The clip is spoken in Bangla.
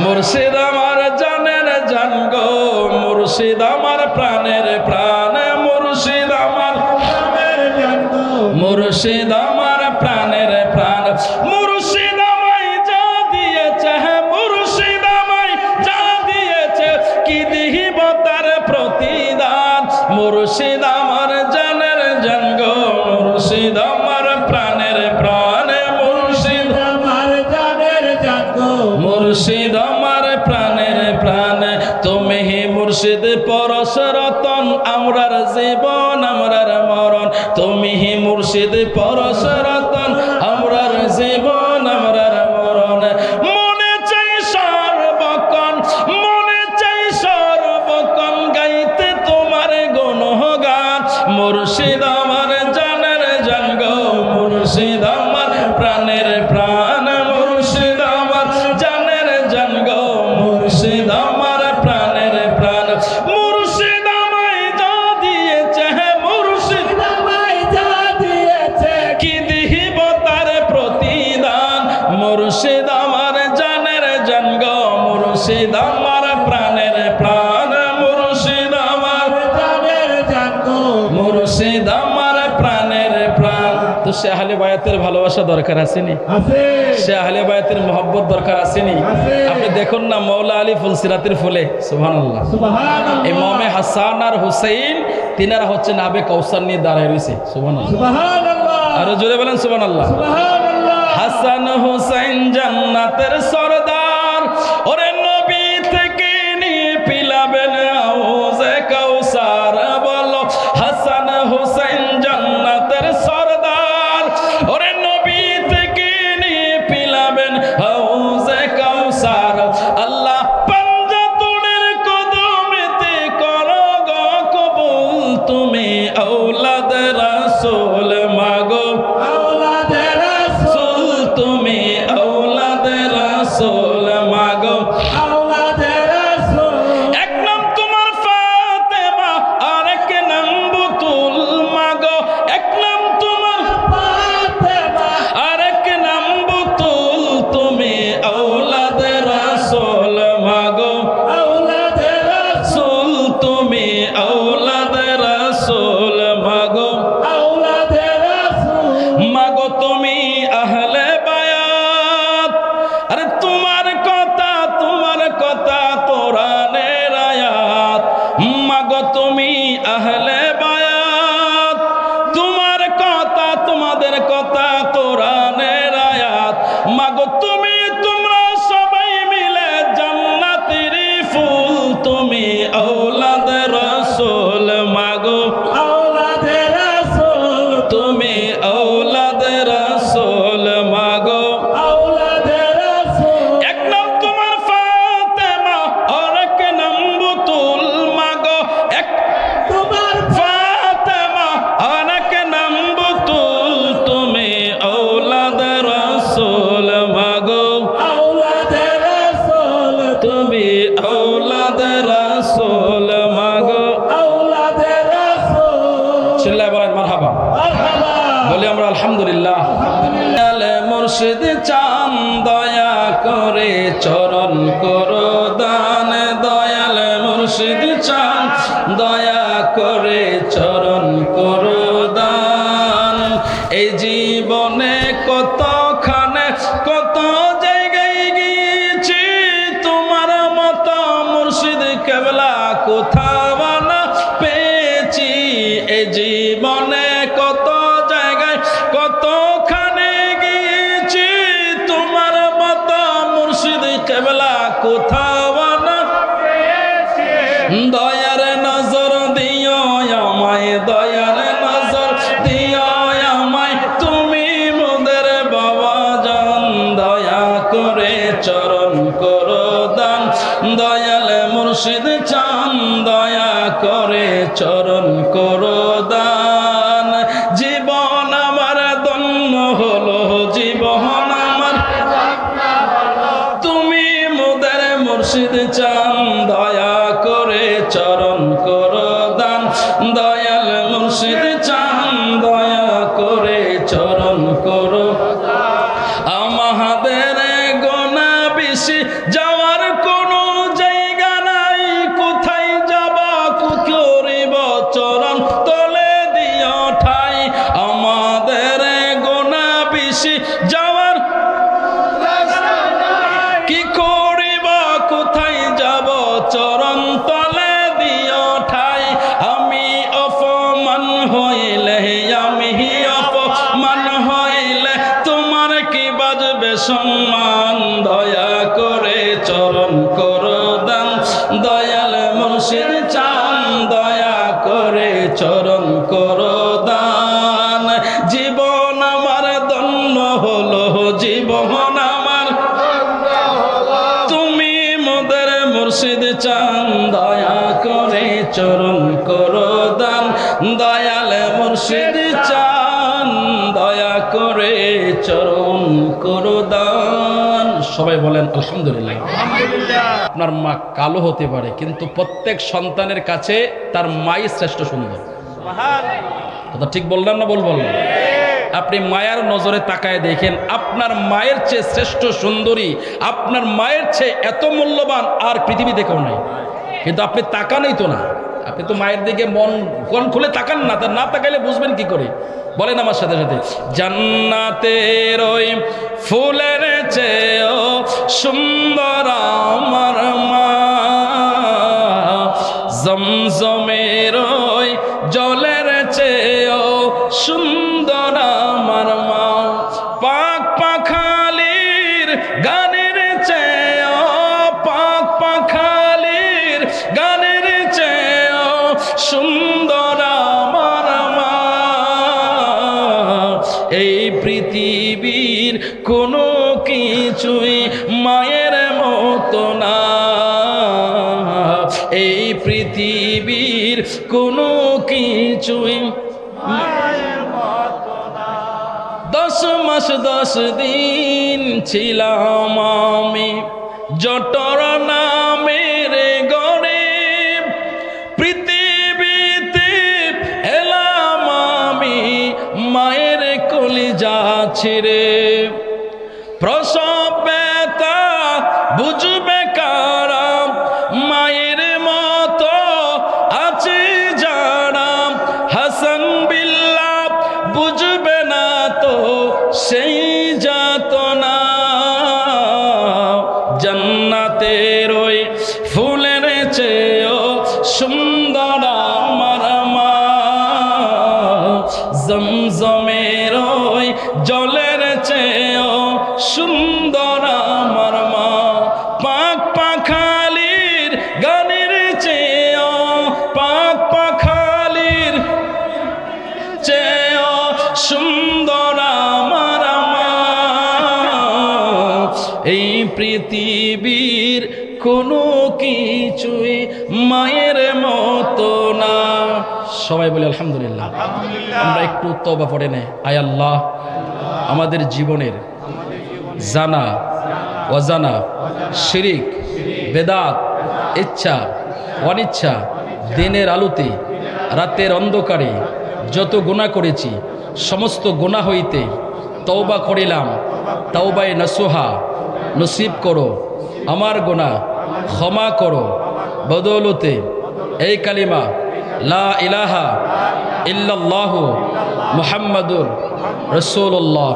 মুর্শিদ আমার জানের জান গো, মুর্শিদ আমার প্রাণের প্রাণ, মুর্শিদ আমার প্রাণের জান গো, মুর্শিদ আমার প্রাণের প্রাণ। মুর্শিদ আমায় যা দিয়েছে, মুর্শিদ আমায় যা দিয়েছে, কি দিব তার প্রতিদান। মুর্শিদ আমার জানের জান গো, মুর্শিদ আমার প্রাণের প্রাণ, মুর্শিদ আমার জানের জান গো, মুর্শিদ আমার প্রাণের প্রাণ। তুমি হি মুর্শিদ পরশ রতন, আমরার জীবন আমরার মরণ। তুমি হি মুর্শিদ পরশ রতন, আমরার জীবন আমরার মরণ। মনে চাই সর্বক্ষণ, মনে চাই সর্বক্ষণ গাইতে তোমার গুণগান। মুর্শিদ আমার জানের জান গো, মুর্শিদ আমার প্রাণের প্রাণ, মুর্শিদ আমার জানের জান গো, মুর্শিদ আমার প্রাণের প্রাণ। মুর্শিদ আমায় যা দিয়েছে, মুর্শিদ আমায় যা দিয়েছে, কি দিব তার প্রতিদান। মুর্শিদ আমার জানের জান গো, মুর্শিদ আমার প্রাণের প্রাণ, মুর্শিদ আমার জানের জান গো, মুর্শিদ আমার প্রাণের প্রাণ। তো সে আহলে বায়াতের ভালোবাসা দরকার আসেনি? সে আহলে বায়াতের মহব্বত দরকার আসেনি? আপনি দেখুন না, মৌলা আলী ফুলসিরাতের ফুলে, সুবহানাল্লাহ, ইমামে হাসান আর হুসাইন তিনারা হচ্ছেন আবে কৌসার নিয়ে দাঁড়ায় রয়েছে। সুবহানাল্লাহ, আরো জোরে বলেন সুবহানাল্লাহ। হাসান হুসাইন জান্নাতের সরদার, ওরে নবী থেকে নিয়ে পিলাবেন হাউজে কাউসার। বলো হাসান হুসাইন জান্নাতের সরদার, ওরে নবী থেকে নিয়ে পিলাবেন হাউজে কাউসার। আল্লাহ পাঞ্জাতুনের কদমেতে করো গো কবুল, তুমি আওলাদ রাসূল মাগো, আওলাদ রাসূল, তুমি আওলাদ রাসূল মাগো, আওলাদ রাসূল। এক নাম তোমার ফাতেমা, আরেক নাম বুতুল মাগো, এক নাম তোমার ফাতেমা, আরেক নাম বুতুল, তুমি আওলাদ রাসূল মাগো, আওলাদ রাসূল, তুমি আওলাদ রাসূল মাগো, আওলাদ রাসূল মাগো, তুমি আহলে বায়াত। আরে তোমার কথা কোরআনের আয়াত। মাগো তুমি আহলে বায়াত, তোমার কথা তোমাদের কথা কোরআনের আয়াত। মাগো তুমি তোমরা সবাই মিলে জান্নাতের ফুল, তুমি আওলাদ রাসূল মাগো, আওলাদ রাসূল, তুমি আওলাদ রাসূল মাগো, আওলাদ রাসূল। এক নাম তোমার ফাতেমা, আরেক নাম বুতুল মাগো, এক তোমার ফাতেমা, আরেক নাম বুতুল, তুমি আওলাদ রাসূল মাগো, আওলাদ রাসূল, তুমি আওলাদ রাসূল মাগো, আওলাদ রাসূল। চিল্লায় বলেন মারহাবা, মারহাবা বলি আমরা আলহামদুলিল্লাহ। মুর্শিদ চান দয়া করে চরণ করো দান, দয়াল মুর্শিদ চান দয়া করে চরণ করো দান। এই জীবনে কতখানে কত জায়গায় গিয়েছি, তোমার মতো মুর্শিদ কেবলা কোথাও না পেয়েছি। এই জীবনে কত জায়গায় কতখানে গিয়েছি, তোমার মতো মুর্শিদ কেবলা কোথাও না পেয়েছি। দয়ার নজর দিও আমায়, দয়ার নজর দিও আমায়, তুমি মোদের বাবা জান, দয়া করে চরণ করো দান। দয়াল মুর্শিদ চান দয়া করে চরণ করো দান। জীবন আমার ধন্য হলো, জীবন আমার তুমি মোদের মুর্শিদ চান দয়া করে চরণ করো দান। দয়াল মুর্শিদ চান দয়া করে চরণ করো। আমাদের গোনা বেশি যাওয়ার সম্মান দয়া করে চরণ করো দান দয়াল মুর্শিদ চান দয়া করে চরণ করো দান জীবন আমার ধন্য হলো জীবন আমার তুমি মোদের মুর্শিদ চান দয়া করে চরণ করো দান দয়াল মুর্শিদ চান দয়া করে চরণ করো দান সবাই বলেন আলহামদুলিল্লাহ। আপনার মা কালো হতে পারে কিন্তু প্রত্যেক সন্তানের কাছে তার মাই শ্রেষ্ঠ সুন্দর। কথা ঠিক বললাম না বলবো না? আপনি মায়ের নজরে তাকায় দেখেন আপনার মায়ের চেয়ে শ্রেষ্ঠ সুন্দরী আপনার মায়ের চেয়ে এত মূল্যবান আর পৃথিবীতে কেউ নাই। কিন্তু আপনি তাকানই তো না, আপনি তো মায়ের দিকে মন খুলে তাকান না, তা না তাকাইলে বুঝবেন কি করে? বলেন আমার সাথে সাথে জান্নাতের ওই ফুলের চেয়েও সুন্দর আমার মা জমজমের ওই জলের চেয়েও সুন্দর আমার মা পাক পাখালির গানের চেয়েও পাক পাখালির গানের চেয়েও সুন্দর আমার মা এই পৃথিবীর কোনো কিছুই মায়ের মতো না এই পৃথিবীর কোনো কিছুই মায়ের মতো না 10 মাস 10 দিন ছিলাম আমি জটর নামের গরিব পৃথিবীতে এলাম আমি মায়ের কলিজা ছিঁড়ে প্রসব ব্যথা বুঝবে কারা মায়ের মতো আছে যারা হাসান বিল্লাহ বুঝবে না তো সেই যাতনা জান্নাতের ওই ফুলের চেয়েও সুন্দর আমার মা জমজমের ওই জলের চেয়েও সুন্দর আমার মা পাক পাখালির গানের চেয়েও পাক পাখালির চেয়েও সুন্দর আমার মা এই পৃথিবীর কোনো কিছুই মায়ের মতো না সবাই বলে আলহামদুলিল্লাহ। আমরা একটু তওবা পড়ে নেই আয় আল্লাহ আমাদের জীবনের জানা অজানা শিরিক বেদাত ইচ্ছা অনিচ্ছা দিনের আলোতে রাতের অন্ধকারে যত গুনাহ করেছি সমস্ত গুনাহ হইতে তওবা করিলাম তওবায়ে নসুহা নসিব করো আমার গুনাহ ক্ষমা করো বদৌলতে এই কালিমা লা ইলাহা ইল্লাল্লাহু মুহাম্মাদুর রাসূলুল্লাহ।